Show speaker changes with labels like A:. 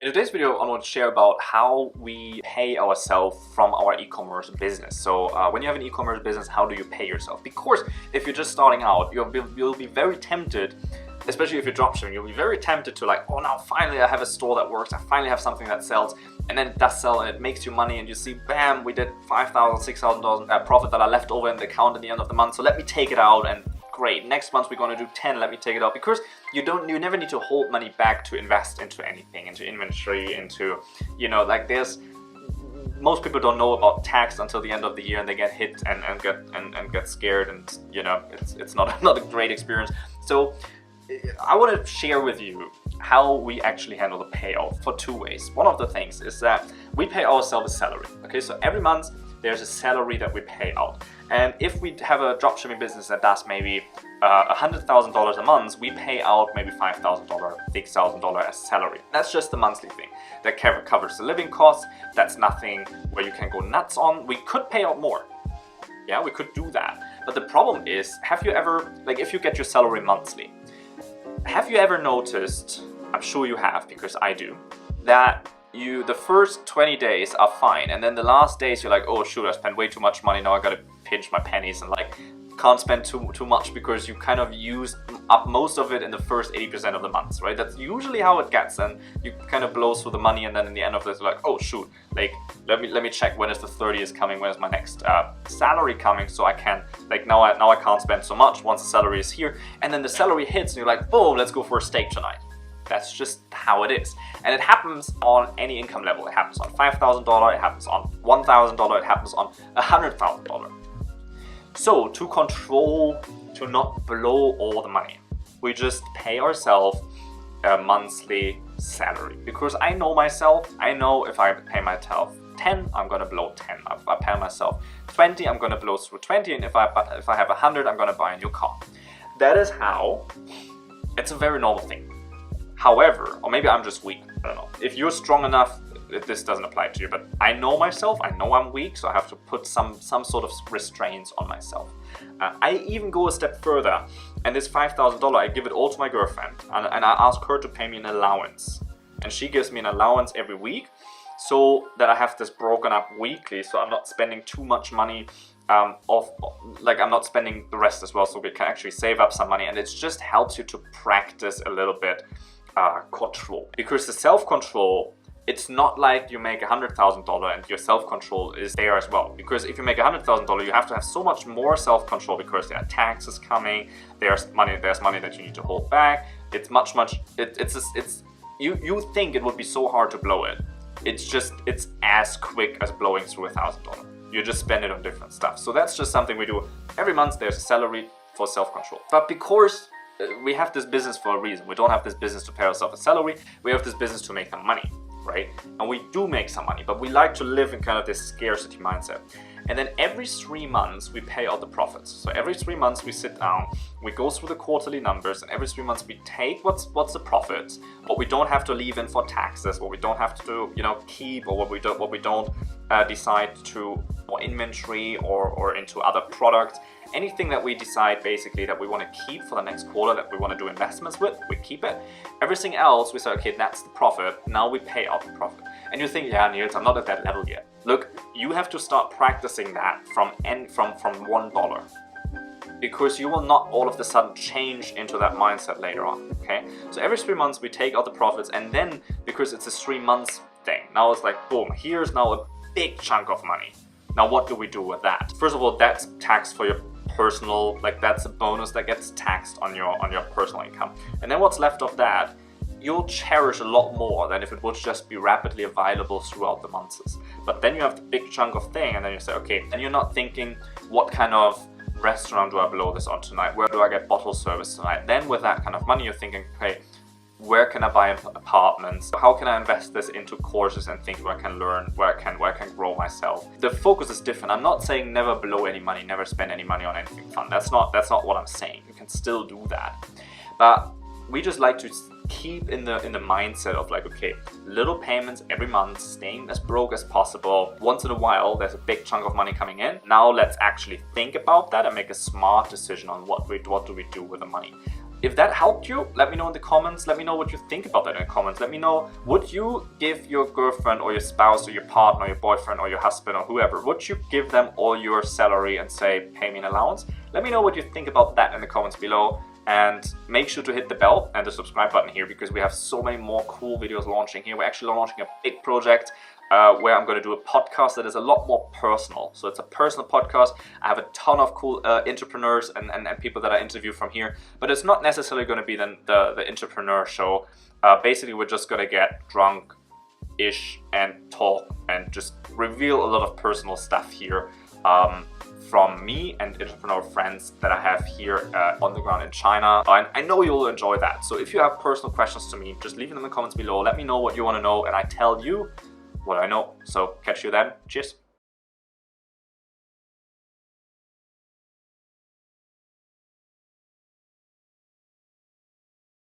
A: In today's video, I want to share about how we pay ourselves from our e-commerce business. So when you have an e-commerce business, how do you pay yourself? Because if you're just starting out, you'll be very tempted, especially if you're dropshipping, you'll be very tempted to like, oh, now finally I have a store that works. I finally have something that sells, and then it does sell and it makes you money, and you see, bam, we did $5,000, $6,000 profit that are left over in the account at the end of the month. So let me take it out, and great, next month we're going to do 10, let me take it out. Because you never need to hold money back to invest into anything, into inventory, into, most people don't know about tax until the end of the year, and they get hit and get scared, and it's not a great experience. So I want to share with you how we actually handle the payout for two ways. One of the things is that we pay ourselves a salary. Okay, so every month there's a salary that we pay out. And if we have a dropshipping business that does maybe $100,000 a month, we pay out maybe $5,000, $6,000 as salary. That's just the monthly thing. That covers the living costs. That's nothing where you can go nuts on. We could pay out more. Yeah, we could do that. But the problem is, have you ever, if you get your salary monthly, have you ever noticed, I'm sure you have because I do, that the first 20 days are fine, and then the last days you're like, oh shoot, I spent way too much money, now I gotta pinch my pennies, and can't spend too much because you kind of used up most of it in the first 80% of the months, right? That's usually how it gets, and you kind of blow through the money, and then in the end of this, you're like, oh shoot, let me check when is the 30th coming, when is my next salary coming, so I can, now I can't spend so much once the salary is here, and then the salary hits, and you're like, boom, let's go for a steak tonight. That's just how it is. And it happens on any income level. It happens on $5,000, it happens on $1,000, it happens on $100,000. So to not blow all the money, we just pay ourselves a monthly salary. Because I know myself, I know if I pay myself 10, I'm gonna blow 10. If I pay myself 20, I'm gonna blow through 20. And if I have 100, I'm gonna buy a new car. That is how, it's a very normal thing. However, or maybe I'm just weak, I don't know. If you're strong enough, this doesn't apply to you, but I know myself, I know I'm weak, so I have to put some sort of restraints on myself. I even go a step further, and this $5,000, I give it all to my girlfriend, and I ask her to pay me an allowance. And she gives me an allowance every week, so that I have this broken up weekly, so I'm not spending too much money I'm not spending the rest as well, so we can actually save up some money, and it just helps you to practice a little bit control. Because the self-control, it's not like you make $100,000 and your self-control is there as well. Because if you make $100,000, you have to have so much more self-control because there are taxes coming, there's money that you need to hold back. It's you think it would be so hard to blow it. It's as quick as blowing through $1,000. You just spend it on different stuff. So that's just something we do every month. There's a salary for self-control. But because we have this business for a reason, we don't have this business to pay ourselves a salary, we have this business to make some money, right? And we do make some money, but we like to live in kind of this scarcity mindset. And then every 3 months we pay out the profits. So every 3 months we sit down, we go through the quarterly numbers, and every 3 months we take what's the profits, what we don't have to leave in for taxes, what we don't have to keep, or what we don't decide to or inventory or into other products. Anything that we decide basically that we want to keep for the next quarter, that we want to do investments with, we keep it. Everything else we say, okay, that's the profit, now we pay out the profit. And you think, yeah, Niels, I'm not at that level yet. Look, you have to start practicing that from $1, because you will not all of a sudden change into that mindset later on, okay? So every 3 months we take out the profits, and then because it's a 3 months thing, now it's like, boom, here's now a big chunk of money. Now what do we do with that? First of all, that's taxed for your personal, that's a bonus that gets taxed on your personal income. And then what's left of that, you'll cherish a lot more than if it would just be rapidly available throughout the months. But then you have the big chunk of thing, and then you say, okay, and you're not thinking, what kind of restaurant do I blow this on tonight? Where do I get bottle service tonight? Then with that kind of money, you're thinking, okay, where can I buy apartments? How can I invest this into courses and things where I can learn, where I can grow myself? The focus is different. I'm not saying never blow any money, never spend any money on anything fun. That's not what I'm saying. You can still do that. But we just like to keep in the mindset of okay, little payments every month, staying as broke as possible. Once in a while, there's a big chunk of money coming in. Now let's actually think about that and make a smart decision on what do we do with the money. if that helped you, let me know in the comments. Let me know what you think about that in the comments. Let me know, would you give your girlfriend or your spouse or your partner or your boyfriend or your husband or whoever, would you give them all your salary and say, pay me an allowance? Let me know what you think about that in the comments below. And make sure to hit the bell and the subscribe button here, because we have so many more cool videos launching here. We're actually launching a big project where I'm going to do a podcast that is a lot more personal. So it's a personal podcast. I have a ton of cool entrepreneurs and people that I interview from here, but it's not necessarily going to be the entrepreneur show. Basically, we're just going to get drunk-ish and talk and just reveal a lot of personal stuff here from me and entrepreneur friends that I have here on the ground in China. And I know you'll enjoy that. So if you have personal questions to me, just leave them in the comments below. Let me know what you want to know and I tell you what I know. So catch you then. Cheers.